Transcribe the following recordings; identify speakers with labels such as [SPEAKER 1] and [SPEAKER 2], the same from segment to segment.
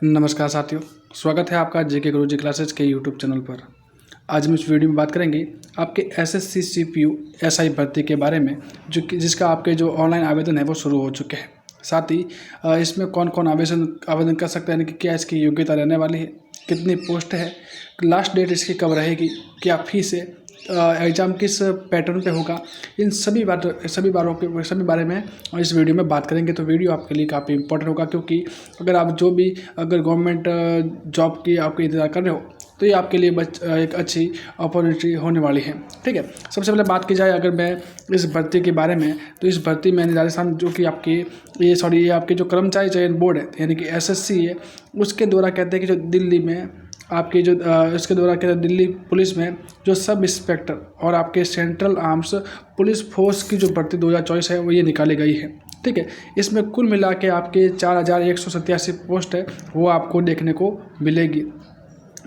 [SPEAKER 1] नमस्कार साथियों, स्वागत है आपका जेके गुरुजी क्लासेस के यूट्यूब चैनल पर। आज हम इस वीडियो में बात करेंगे आपके एसएससी सीपीयू एसआई भर्ती के बारे में, जिसका आपके जो ऑनलाइन आवेदन है वो शुरू हो चुके हैं। साथ ही इसमें कौन कौन आवेदन कर सकते हैं, यानी कि क्या इसकी योग्यता रहने वाली है, कितनी पोस्ट है, लास्ट डेट इसकी कब रहेगी, क्या फीस है, एग्ज़ाम किस पैटर्न पे होगा, इन सभी बारे में इस वीडियो में बात करेंगे। तो वीडियो आपके लिए काफ़ी इंपॉर्टेंट होगा, क्योंकि अगर गवर्नमेंट जॉब की आपके इंतज़ार कर रहे हो तो ये आपके लिए एक अच्छी अपॉर्चुनिटी होने वाली है। ठीक है, सबसे पहले बात की जाए अगर मैं इस भर्ती के बारे में, तो इस भर्ती में राजस्थान जो कि ये आपके जो कर्मचारी चयन बोर्ड है, यानी कि एसएससी है, उसके द्वारा कहते हैं कि जो दिल्ली में आपकी जो इसके द्वारा कहते हैं दिल्ली पुलिस में जो सब इंस्पेक्टर और आपके सेंट्रल आर्म्स पुलिस फोर्स की जो भर्ती 2024 है वो ये निकाली गई है। ठीक है, इसमें कुल मिला के आपके 4187 पोस्ट है वो आपको देखने को मिलेगी,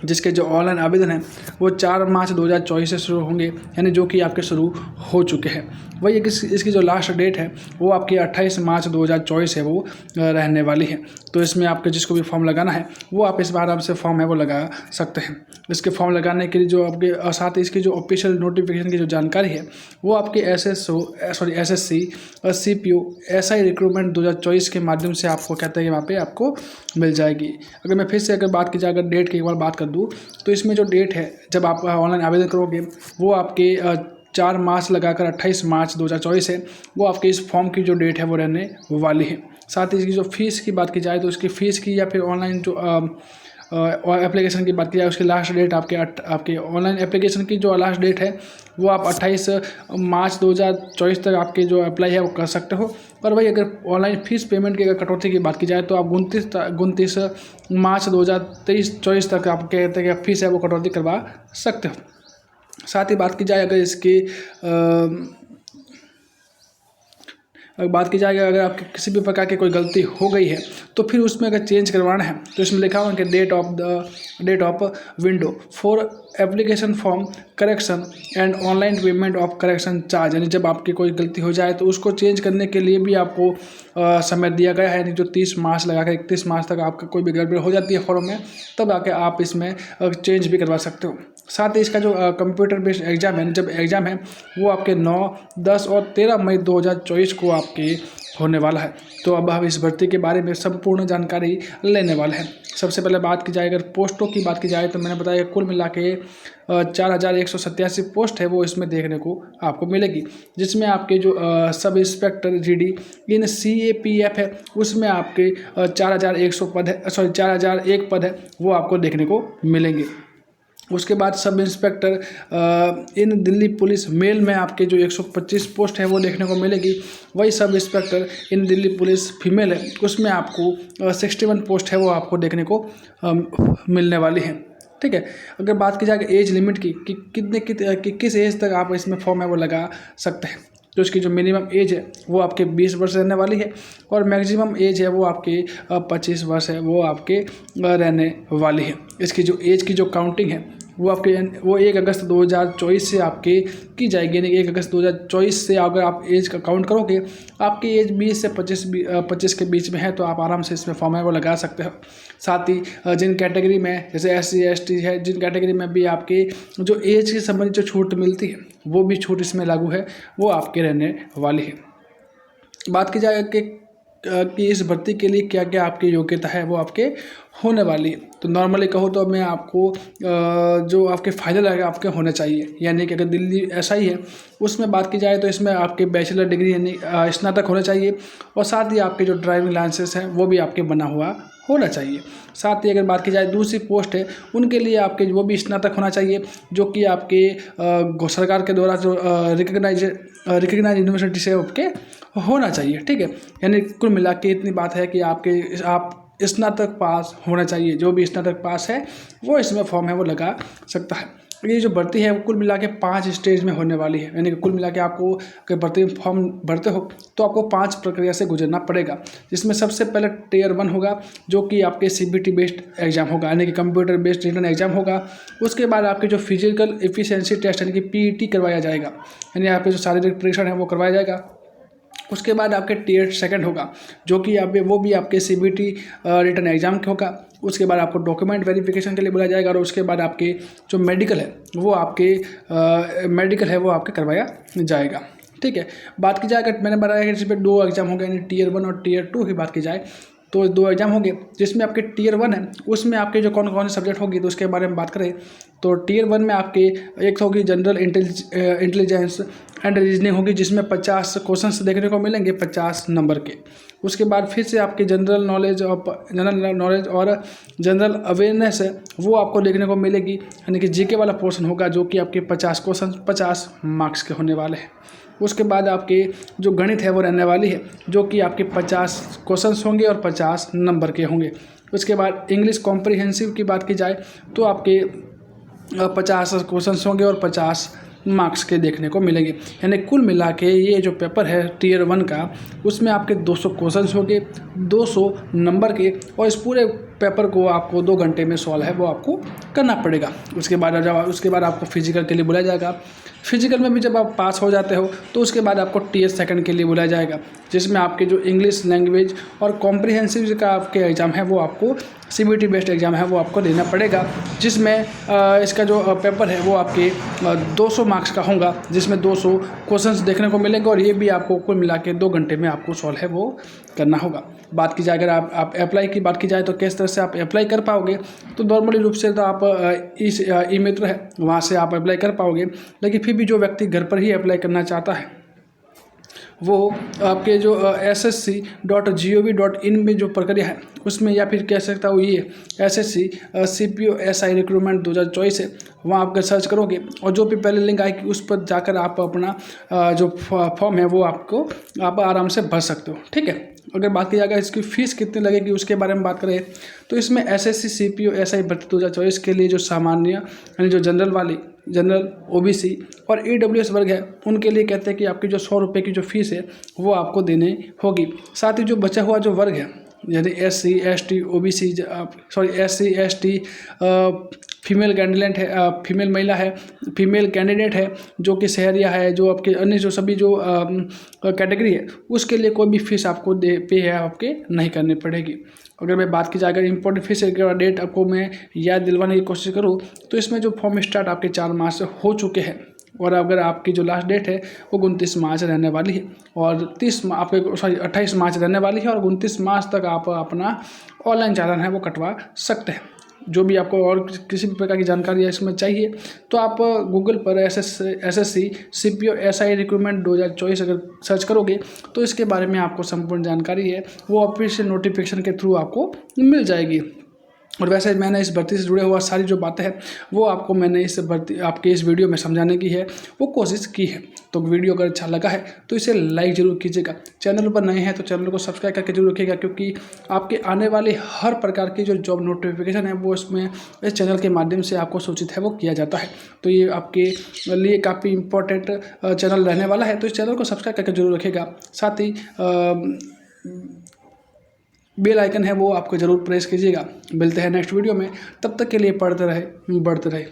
[SPEAKER 1] जिसके जो ऑनलाइन आवेदन है वो 4 मार्च 2024 से शुरू होंगे, यानी जो कि आपके शुरू हो चुके हैं। वही इसकी जो लास्ट डेट है वो आपकी 28 मार्च 2024 है वो रहने वाली है। तो इसमें आपके जिसको भी फॉर्म लगाना है वो आप इस बार आराम से फॉर्म है वो लगा सकते हैं। इसके फॉर्म लगाने के लिए जो आपके साथ ही इसकी जो ऑफिशियल नोटिफिकेशन की जो जानकारी है वो आपके एसएससी सीपीयू एसआई रिक्रूटमेंट 2024 के माध्यम से आपको कहते हैं कि वहाँ पे आपको मिल जाएगी। अगर मैं फिर से अगर बात की जाए, अगर डेट की एक बार बात कर दूँ, तो इसमें जो डेट है जब आप ऑनलाइन आवेदन करोगे वो आपके 4 मार्च लगाकर 28 मार्च 2024 है वो आपके इस फॉर्म की जो डेट है वो रहने वाली है। साथ ही इसकी जो फीस की बात की जाए तो इसकी फ़ीस की या फिर ऑनलाइन जो एप्लीकेशन की बात की जाए उसकी लास्ट डेट आपके ऑनलाइन एप्लीकेशन की जो लास्ट डेट है वो आप 28 मार्च 2024 तक आपके जो अप्लाई है वो कर सकते हो। और वही अगर ऑनलाइन फ़ीस पेमेंट की अगर कटौती की बात की जाए तो आप 29 मार्च 2023-24 तक आप कहते हैं कि फ़ीस है वो कटौती करवा सकते हो। साथ ही बात की जाए अगर आपकी किसी भी प्रकार की कोई गलती हो गई है तो फिर उसमें अगर चेंज करवाना है तो इसमें लिखा हुआ है कि date of window for application form correction and online payment of correction charge, यानी जब आपकी कोई गलती हो जाए तो उसको चेंज करने के लिए भी आपको समय दिया गया है, यानी जो 30 मार्च लगा कर 31 मार्च तक आपका कोई भी गड़बड़ हो जाती है फॉर्म में, तब आके आप इसमें चेंज भी करवा सकते हो। साथ ही इसका जो कंप्यूटर बेस्ड एग्ज़ाम है, जब एग्ज़ाम है वो आपके 9, 10 और 13 मई 2024 को आपके होने वाला है। तो अब हम इस भर्ती के बारे में संपूर्ण जानकारी लेने वाले हैं। सबसे पहले बात की जाए अगर पोस्टों की बात की जाए तो मैंने बताया कुल मिला के 4187 पोस्ट है वो इसमें देखने को आपको मिलेगी, जिसमें आपके जो सब इंस्पेक्टर जीडी इन CAPF है उसमें आपके 4001 पद है वो आपको देखने को मिलेंगे। उसके बाद सब इंस्पेक्टर इन दिल्ली पुलिस मेल में आपके जो 125 पोस्ट है वो देखने को मिलेगी। वही सब इंस्पेक्टर इन दिल्ली पुलिस फीमेल है उसमें आपको 61 पोस्ट है वो आपको देखने को मिलने वाली है। ठीक है, अगर बात की जाए एज लिमिट की कि किस एज तक आप इसमें फॉर्म है वो लगा सकते हैं, तो इसकी जो मिनिमम एज है वो आपके 20 वर्ष रहने वाली है और मैक्सिमम एज है वो आपके 25 वर्ष है वो आपके रहने वाली है। इसकी जो एज की जो काउंटिंग है वो 1 अगस्त 2024 से आपके की जाएगी, यानी 1 अगस्त 2024 से अगर आप एज का काउंट करोगे आपकी एज 20 से 25 के बीच में है तो आप आराम से इसमें फॉर्म है वो लगा सकते हो। साथ ही जिन कैटेगरी में जैसे SC ST है, जिन कैटेगरी में भी आपके जो एज के संबंधित जो छूट मिलती है वो भी छूट इसमें लागू है वो आपके रहने वाली है। बात की जाए कि इस भर्ती के लिए क्या क्या आपकी योग्यता है वो आपके होने वाली है, तो नॉर्मली कहो तो मैं आपको जो आपके फाइनल है आपके होने चाहिए, यानी कि अगर दिल्ली SI है उसमें बात की जाए तो इसमें आपके बैचलर डिग्री यानी स्नातक होना चाहिए और साथ ही आपके जो ड्राइविंग लाइसेंस हैं वो भी आपके बना हुआ होना चाहिए। साथ ही अगर बात की जाए दूसरी पोस्ट है उनके लिए आपके वो भी स्नातक होना चाहिए जो कि आपके सरकार के द्वारा जो रिकग्नाइज यूनिवर्सिटी से आपके होना चाहिए। ठीक है, यानी कुल मिला के इतनी बात है कि आप स्नातक पास होना चाहिए, जो भी स्नातक पास है वो इसमें फॉर्म है वो लगा सकता है। ये जो भर्ती है वो कुल मिला के 5 स्टेज में होने वाली है, यानी कि कुल मिला के आपको अगर भर्ती में फॉर्म भरते हो तो आपको 5 प्रक्रिया से गुजरना पड़ेगा, जिसमें सबसे पहले Tier 1 होगा जो कि आपके CBT बेस्ड एग्जाम होगा, यानी कि कंप्यूटर बेस्ड रिटन एग्जाम होगा। उसके बाद आपके जो फिजिकल एफिशिएंसी टेस्ट यानी कि PET करवाया जाएगा, यानी आपके जो शारीरिक परीक्षण है वो करवाया जाएगा। उसके बाद आपके टीयर सेकंड होगा, जो कि वो भी आपके CBT रिटन एग्जाम के होगा। उसके बाद आपको डॉक्यूमेंट वेरिफिकेशन के लिए बुलाया जाएगा और उसके बाद आपके जो मेडिकल है वो आपके करवाया जाएगा। ठीक है, बात की जाए, अगर मैंने बताया कि इसमें 2 एग्जाम होंगे, यानी टीयर 1 और टीयर 2 की बात की जाए तो 2 एग्जाम होंगे, जिसमें आपके टीयर 1 है उसमें आपके जो कौन कौन से सब्जेक्ट होगी तो उसके बारे में बात करें तो टीयर 1 में आपके एक तो होगी जनरल इंटेलिजेंस एंड रीजनिंग होगी, जिसमें 50 क्वेश्चंस देखने को मिलेंगे 50 नंबर के। उसके बाद फिर से आपके जनरल नॉलेज और जनरल अवेयरनेस है वो आपको देखने को मिलेगी, यानी कि जीके वाला पोर्शन होगा, जो कि आपके 50 क्वेश्चन 50 मार्क्स के होने वाले हैं। उसके बाद आपके जो गणित है वो रहने वाली है, जो कि आपके 50 क्वेश्चंस होंगे और 50 नंबर के होंगे। उसके बाद इंग्लिश कॉम्प्रिहेंसिव की बात की जाए तो आपके 50 क्वेश्चंस होंगे और 50 मार्क्स के देखने को मिलेंगे। यानी कुल मिला के ये जो पेपर है टीयर 1 का, उसमें आपके 200 क्वेश्चंस होंगे 200 नंबर के, और इस पूरे पेपर को आपको 2 घंटे में सॉल्व है वो आपको करना पड़ेगा। उसके बाद आपको फिजिकल के लिए बुलाया जाएगा। फिजिकल में भी जब आप पास हो जाते हो तो उसके बाद आपको टीयर सेकंड के लिए बुलाया जाएगा, जिसमें आपके जो इंग्लिश लैंग्वेज और कॉम्प्रिहेंसिव का आपके एग्ज़ाम है वो आपको CBT बेस्ड एग्ज़ाम है वो आपको देना पड़ेगा, जिसमें इसका जो पेपर है वो आपके 200 मार्क्स का होगा, जिसमें 200 क्वेश्चंस देखने को मिलेंगे और ये भी आपको कुल मिला के 2 घंटे में आपको सॉल्व है वो करना होगा। बात की जाए अगर आप अप्लाई की बात की जाए तो किस तरह से आप अप्लाई कर पाओगे, तो नॉर्मली रूप से तो आप इस ई-मित्र है वहाँ से आप अप्लाई कर पाओगे, लेकिन फिर भी जो व्यक्ति घर पर ही अप्लाई करना चाहता है वो आपके जो ssc.gov.in में जो प्रक्रिया है उसमें, या फिर कह सकता हूँ ये SSC CPO SI रिक्रूटमेंट 2024 है, वहाँ आप सर्च करोगे और जो भी पहले लिंक आएगी उस पर जाकर आप अपना जो फॉर्म है वो आप आराम से भर सकते हो। ठीक है, अगर बात की जाएगा इसकी फ़ीस कितनी लगेगी उसके बारे में बात करें तो इसमें SSC CPO SI भर्ती 2024 के लिए जो सामान्य यानी जो जनरल OBC और EWS वर्ग है उनके लिए कहते हैं कि आपकी जो 100 रुपये की जो फीस है वो आपको देनी होगी। साथ ही जो बचा हुआ जो वर्ग है यानी SC ST OBC SC ST female candidate है, फीमेल महिला है, फीमेल कैंडिडेट है जो कि शहरिया है, जो आपके अन्य जो सभी जो कैटेगरी है उसके लिए कोई भी फीस आपको पे है आपके नहीं करनी पड़ेगी। अगर मैं बात की जाए अगर इम्पोर्टेंट फीस का डेट आपको मैं याद दिलवाने की कोशिश करूँ तो इसमें जो फॉर्म स्टार्ट आपके 4 मार्च से हो चुके हैं, और अगर आपकी जो लास्ट डेट है वो 29 मार्च रहने वाली है और 28 मार्च रहने वाली है, और 29 मार्च तक आप अपना ऑनलाइन चालान है वो कटवा सकते हैं। जो भी आपको और किसी भी प्रकार की जानकारी इसमें चाहिए तो आप गूगल पर SSC CPO SI रिक्रूटमेंट 2024 अगर सर्च करोगे तो इसके बारे में आपको संपूर्ण जानकारी है वो ऑफिशियल नोटिफिकेशन के थ्रू आपको मिल जाएगी। और वैसे मैंने इस भर्ती से जुड़े हुआ सारी जो बातें हैं वो आपको मैंने आपके इस वीडियो में समझाने की है वो कोशिश की है। तो वीडियो अगर अच्छा लगा है तो इसे लाइक ज़रूर कीजिएगा, चैनल पर नए हैं तो चैनल को सब्सक्राइब करके जरूर रखिएगा, क्योंकि आपके आने वाले हर प्रकार की जो जॉब नोटिफिकेशन है वो इसमें इस चैनल के माध्यम से आपको सूचित है वो किया जाता है। तो ये आपके लिए काफ़ी इंपॉर्टेंट चैनल रहने वाला है, तो इस चैनल को सब्सक्राइब करके जरूर रखिएगा। साथ ही बेल आइकन है वो आपको ज़रूर प्रेस कीजिएगा। मिलते हैं नेक्स्ट वीडियो में, तब तक के लिए पढ़ते रहे बढ़ते रहे।